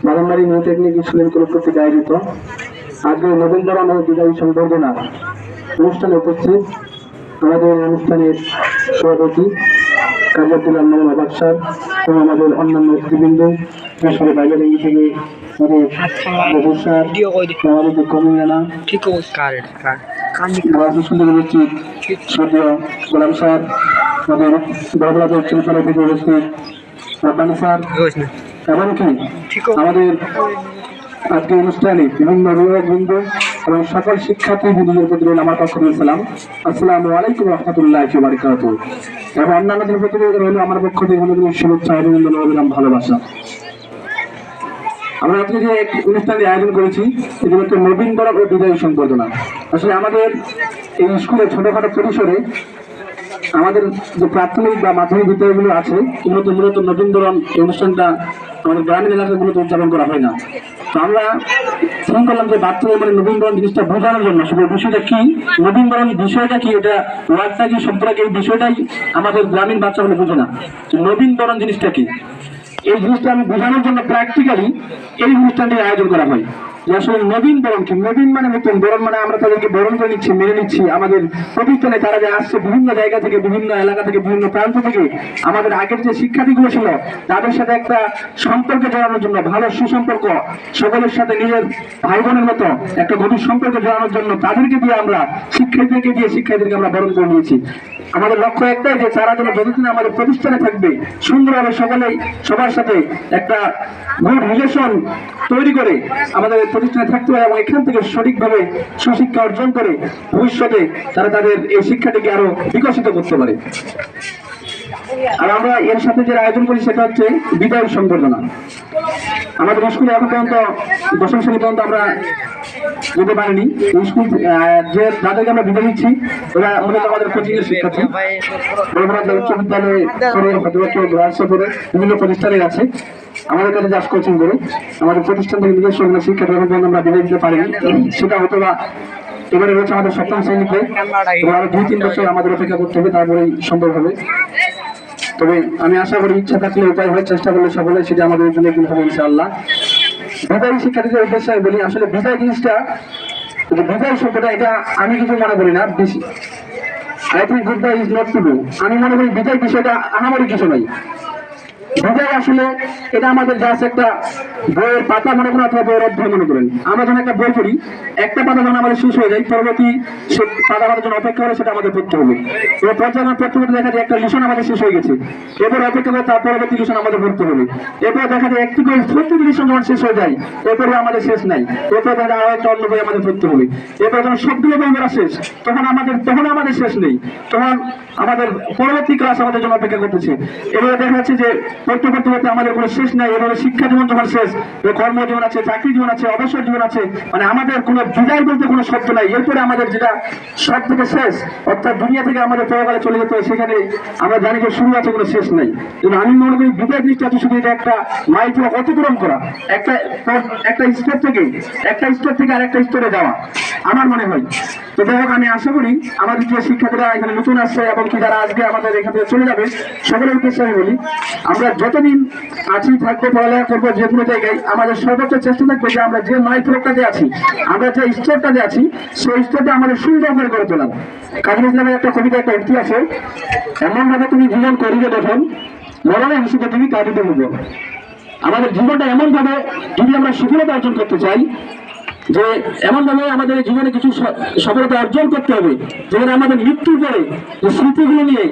বাগানবাড়ি new technique স্কুলের কর্তৃক আয়োজিত আজকে নবীনবরণ ও বিদায়ী সংবর্ধনা অনুষ্ঠানে উপস্থিত আমাদের অনুষ্ঠানের সভাপতি কাজী আব্দুল রহমান বাদশাহ এবং আমাদের অন্যান্য অতিথিবৃন্দ বাইরে থেকে আমাদের কমিউনা গোলাম স্যার আমাদের বড়বড়াদের চিন্তালয় থেকে উপস্থিত রব্বানি স্যার এমনকি আমাদের আজকে অনুষ্ঠানে বিভিন্ন অভিভাবকবৃন্দ এবং সকল শিক্ষার্থী বন্ধুদের প্রতি আমার পক্ষ থেকে সালাম। আসসালামু আলাইকুম রহমতুল্লাহি ওয়া বারাকাতুহু। এবং অন্যান্যদের প্রতি রইল আমার পক্ষ থেকে শুভেচ্ছা এবং ভালোবাসা। আমরা আজকে যে অনুষ্ঠানের আয়োজন করেছি সেটি হচ্ছে নবীনবরণ ও বিদায়ী সংবর্ধনা। আসলে আমাদের এই স্কুলে ছোটখাটো পরিসরে আমাদের যে প্রাথমিক বা মাধ্যমিক বিদ্যালয়গুলো আছে মূলত নবীনবরণ এই অনুষ্ঠানটা আমাদের গ্রামীণ এলাকাগুলোতে উদযাপন করা হয় না। তো আমরা ফোন করলাম যে বাচ্চাদের মানে নবীনবরণ জিনিসটা বোঝানোর জন্য শুধু বিষয়টা কি, নবীনবরণ বিষয়টা কি, এটা ওয়ার্ডটা কি, শব্দটা কি, এই বিষয়টাই আমাদের গ্রামীণ বাচ্চাগুলো বোঝে না। নবীনবরণ জিনিসটা কি, এই জিনিসটা আমি বোঝানোর জন্য প্র্যাকটিক্যালি এই অনুষ্ঠানটির আয়োজন করা হয়। যে আসলে নবীন বরণ কি, নবীন মানে নতুন, বরণ মানে আমরা তাদেরকে বরণ করে নিচ্ছি, মেনে নিচ্ছি। আমাদের প্রতিষ্ঠানে তারা যে আসছে বিভিন্ন জায়গা থেকে, বিভিন্ন এলাকা থেকে, বিভিন্ন প্রান্ত থেকে, আমাদের আগের যে শিক্ষার্থীগুলো ছিল তাদের সাথে একটা সম্পর্কে জড়ানোর জন্য, ভালো সুসম্পর্ক, সকলের সাথে নিজের ভাই বোনের মতো একটা গভীর সম্পর্কে জড়ানোর জন্য তাদেরকে দিয়ে আমরা শিক্ষার্থীদেরকে আমরা বরণ করে নিয়েছি। আমাদের লক্ষ্য একটাই যে তারা যেন যতদিন আমাদের প্রতিষ্ঠানে থাকবে সুন্দরভাবে সকলেই সবার সাথে একটা গুড রিলেশন তৈরি করে আমাদের প্রতিষ্ঠানে থাকতে হয় এবং এখান থেকে সঠিকভাবে সুশিক্ষা অর্জন করে ভবিষ্যতে তারা তাদের এই শিক্ষাটিকে আরো বিকশিত করতে পারে। আর আমরা এর সাথে যে আয়োজন করি সেটা হচ্ছে বিদায়ী সংবর্ধনা। আমাদের স্কুলে এখন পর্যন্ত দশম শ্রেণী পর্যন্ত আমরা যেতে পারিনি। স্কুল যে যাদেরকে আমরা বিদায় দিচ্ছি ওরা মূলত আমাদের কোচিং এর শিক্ষার্থী, উচ্চ বিদ্যালয়ে পড়ে বিভিন্ন প্রতিষ্ঠানের আছে আমাদের কাছে জাস্ট কোচিং করে আমাদের প্রতিষ্ঠান থেকে নিজস্ব শিক্ষার্থী এখন পর্যন্ত আমরা বিদায় দিতে পারিনি। সেটা হয়তো বা এবারে রয়েছে আমাদের সপ্তম শ্রেণীতে, আরো 2-3 বছর আমাদের অপেক্ষা করতে হবে, তারপরেই সম্ভব হবে। তবে আমি আশা করি ইচ্ছা থাকলে উপায় হয়, চেষ্টা করলে সকলে সেটা আমাদের জন্য একদিন হবে ইনশাআল্লাহ। বিদায়ী শিক্ষার্থীদের উদ্দেশ্যে আমি বলি, আসলে বিদায় জিনিসটা, বিদায় শব্দটা এটা আমি কিছু মনে করি না বেশি। I think good bye is not to do. আমি মনে করি বিদায় বিষয়টা আহামরি কিছু নয়। বিদায় আসলে এটা আমাদের জাস্ট একটা বইয়ের পাতা মনে করেন অথবা বইয়ের অধ্যায় মনে করেন। আমরা যখন একটা বই পড়ি, একটা পাতা যখন আমাদের শেষ হয়ে যায়, পরবর্তী পাতা আমাদের জন্য অপেক্ষা করে সেটা আমাদের পড়তে হবে। এবার পর্যায়ে পড়তে দেখা যায় একটা লিসন আমাদের শেষ হয়ে গেছে, এরপর অপেক্ষা করে তার পরবর্তী লিসন আমাদের পড়তে হবে। এরপর দেখা যায় একটি করে প্রতিটি লিসন যখন শেষ হয়ে যায় এরপরে আমাদের শেষ নাই, এরপর দেখা আরো একটা অন্য বই আমাদের পড়তে হবে। এরপর যখন সবগুলো বই পড়া শেষ তখন আমাদের শেষ নেই, তখন আমাদের পরবর্তী ক্লাস আমাদের জন্য অপেক্ষা করতেছে। এবারে দেখা যাচ্ছে যে পড়তে আমাদের কোনো শেষ নাই। এভাবে শিক্ষা জীবন যখন শেষ, কর্মজীবন আছে, চাকরি জীবন আছে, অবসর জীবন আছে, মানে আমাদের কোনো বিদায় বলতে কোনো শব্দ নাই। এরপরে আমাদের যেটা সব থেকে শেষ, অর্থাৎ দুনিয়া থেকে আমাদের পরকালে চলে যেতে হয়, সেখানে আমরা জানি যে শুরু আছে, কোনো শেষ নাই। কিন্তু আমি মনে করি বিদায় জিনিসটা শুধু এটা একটা মাইল অতিক্রম করা, একটা স্তর থেকে আরেকটা স্তরে যাওয়া আমার মনে হয়। তো যাই হোক, আমি আশা করি আমাদের যে শিক্ষার্থীরা এখানে নতুন আসছে এবং কি যারা আজকে আমাদের এখান থেকে চলে যাবে সকলের উদ্দেশ্যে আমি বলি, আমরা যতদিন আছি থাকবো, পড়ালেখা করবো, যে কোনো জায়গায় আমাদের সর্বোচ্চ চেষ্টা থাকবে যে আমরা যে মাইক্রোটাতে আছি, আমরা যে স্তরটাতে আছি, সেই স্তরটা আমাদের সুন্দর করে গড়ে তোলাম। কাজী ইসলামের একটা কবিতা, একটা উক্তি আছে, এমন ভাবে তুমি জীবন করিবে গঠন, মরণে হিসেবে তুমি কাঁদিতে ভুগো। আমাদের জীবনটা এমন ভাবে যদি আমরা সফলতা অর্জন করতে চাই, যে এমন ভাবে আমাদের জীবনে কিছু সফলতা অর্জন করতে হবে যেখানে আমাদের মৃত্যুর পরে যে স্মৃতিগুলো নিয়ে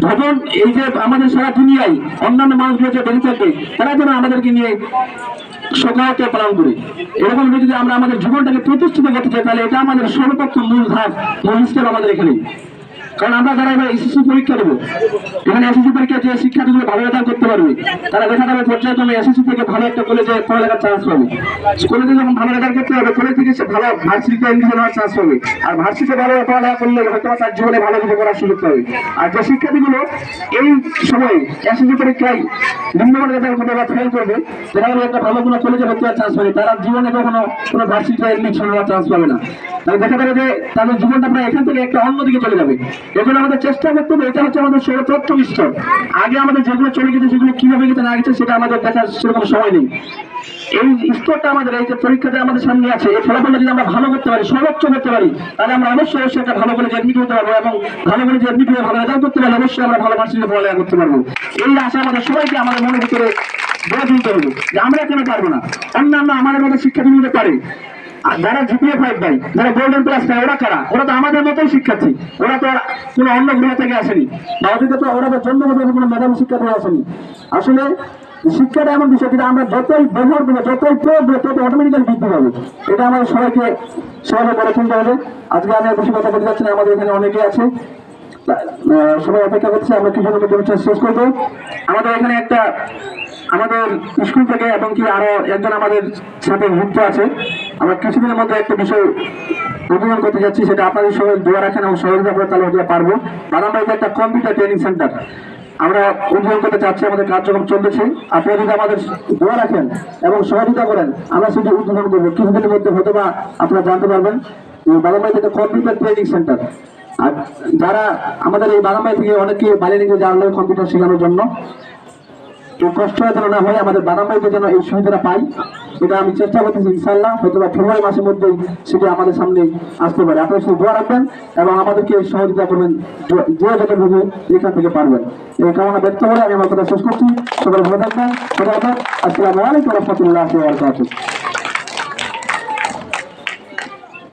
ভবন, এই যে আমাদের সারা দুনিয়ায় অন্যান্য মানুষগুলো যে বেঁচে থাকবে তারা যেন আমাদেরকে নিয়ে সকালকে পালন করি। এরকম যদি আমরা আমাদের জীবনটাকে প্রতিষ্ঠিত করতে চাই তাহলে এটা আমাদের সর্বপ্রথম মূল ধাপ, মূল স্টেপ আমাদের এখানে। কারণ আমরা যারা এবার এসএসসি পরীক্ষা দেবো, এখানে এসএসসি পরীক্ষা যে শিক্ষার্থীগুলো ভালো রেজাল্ট করতে পারবে তারা দেখা যাবে পর্যায়ক্রমে এসএসসি থেকে ভালো একটা কলেজে পড়ালেখার চান্স পাবে। কলেজে যখন ভালো রেজাল্ট করতে হবে, কলেজ থেকে সে ভালো ভার্সিটিতে এডমিশন হওয়ার চান্স পাবে। আর ভার্সিটিতে ভালো পড়ালেখা করলে হয়তো তার জীবনে ভালো কিছু করার সুযোগ পাবে। আর যে শিক্ষার্থীগুলো এই সময়ে এসএসসি পরীক্ষায় নিম্নমানের রেজাল্ট করবে বা ফেল করবে, দেখা গেলে একটা ভালো কোনো কলেজে ভর্তি হওয়ার চান্স পাবে, তারা জীবনে কখনো কোনো ভার্সিটিতে এডমিশন হওয়ার চান্স পাবে না। তাহলে দেখা যাবে যে তাদের জীবনটা প্রায় এখান থেকে একটা অন্যদিকে চলে যাবে। এখন আমাদের চেষ্টা করতে হবে, এটা হচ্ছে আমাদের প্রথম স্তর। আগে আমাদের যেগুলো চলে গেছে সেগুলো কিভাবে গেছে না গেছে সেটা আমাদের দেখার সেরকম সময় নেই। এই স্তরটা আমাদের, এই যে পরীক্ষাটা আমাদের সামনে আছে, এই ফলাফলটা যদি আমরা ভালো করতে পারি, সর্বোচ্চ করতে পারি, তাহলে আমরা অবশ্যই একটা ভালো করে অ্যাডমিট হতে পারবো, এবং ভালো করে অ্যাডমিট হয়ে ভালো রেজাল্ট করতে পারলে অবশ্যই আমরা ভালো ভার্সিটিতে পড়ালেখা করতে পারবো। এই আশা আমাদের সবাইকে আমাদের মনের ভিতরে গড়ে তুলতে হবে যে আমরা কেন পারবো না, অন্যান্য আমাদের মতো শিক্ষার্থী নিতে পারে। আর যারা জিপিএ 5 পায়, যারা গোল্ডেন প্লাস পায়, ওরা কারা? ওরা তো আমাদের মতোই শিক্ষার্থী, ওরা তো কোনো অন্য গ্রহ থেকে আসেনি, বা ওদিকে তো ওরা তো জন্মগত কোনো মেধাবী শিক্ষার্থী আসেনি। আসলে শিক্ষাটা এমন বিষয় যেটা আমরা যতই ব্যবহার করবো, যতই প্রয়োগ করবো, তত অটোমেটিক্যালি বৃদ্ধি পাবে। এটা আমাদের সবাইকে সবাই করে তুলতে হবে। আজকে আমি আর বেশি কথা বলতে চাচ্ছি না, আমাদের এখানে অনেকে আছে, সবাই অপেক্ষা করছে, আমরা কিছুদিনের মধ্যে অনুষ্ঠান শেষ করবো। আমাদের এখানে একটা আমাদের স্কুল থেকে এবং কি আরো একজন আমাদের সাথে যুক্ত আছে, আমরা কিছুদিনের মধ্যে একটা বিষয় উদ্বোধন করতে যাচ্ছি, সেটা আপনাদের সবাই দোয়া রাখেন এবং সহযোগিতা করে তাহলে হতে পারবো। বাদামবাড়িতে একটা কম্পিউটার ট্রেনিং সেন্টার আমরা উদ্বোধন করতে চাচ্ছি, আমাদের কার্যক্রম চলতেছে। আপনারা যদি আমাদের দোয়া রাখেন এবং সহযোগিতা করেন, আমরা সেটা উদ্বোধন করবো কিছুদিনের মধ্যে, হয়তো বা আপনারা জানতে পারবেন। বাদামবাড়িতে একটা কম্পিউটার ট্রেনিং সেন্টার, আর যারা আমাদের এই বাদামবাড়ি থেকে অনেকে বাইরে নিয়ে জানলে কম্পিউটার শেখানোর জন্য, তো কষ্ট যেন না হয়, আমাদের বাদামবাড়িতে যেন এই সুবিধাটা পাই, এটা আমি চেষ্টা করতেছি। ইনশাল্লাহ হয়তো বা ফেব্রুয়ারি মাসের মধ্যেই সেটা আমাদের সামনে আসতে পারে। আপনারা শুধু দোয়া রাখবেন এবং আমাদেরকে সহযোগিতা করবেন যে যতটুকু এখান থেকে পারবেন। এই কামনা ব্যক্ত করে আমি আমার কথা শেষ করছি। সবাই ভালো থাকবেন। আসসালামু আলাইকুম ওয়া রাহমাতুল্লাহি ওয়া বারাকাতুহু।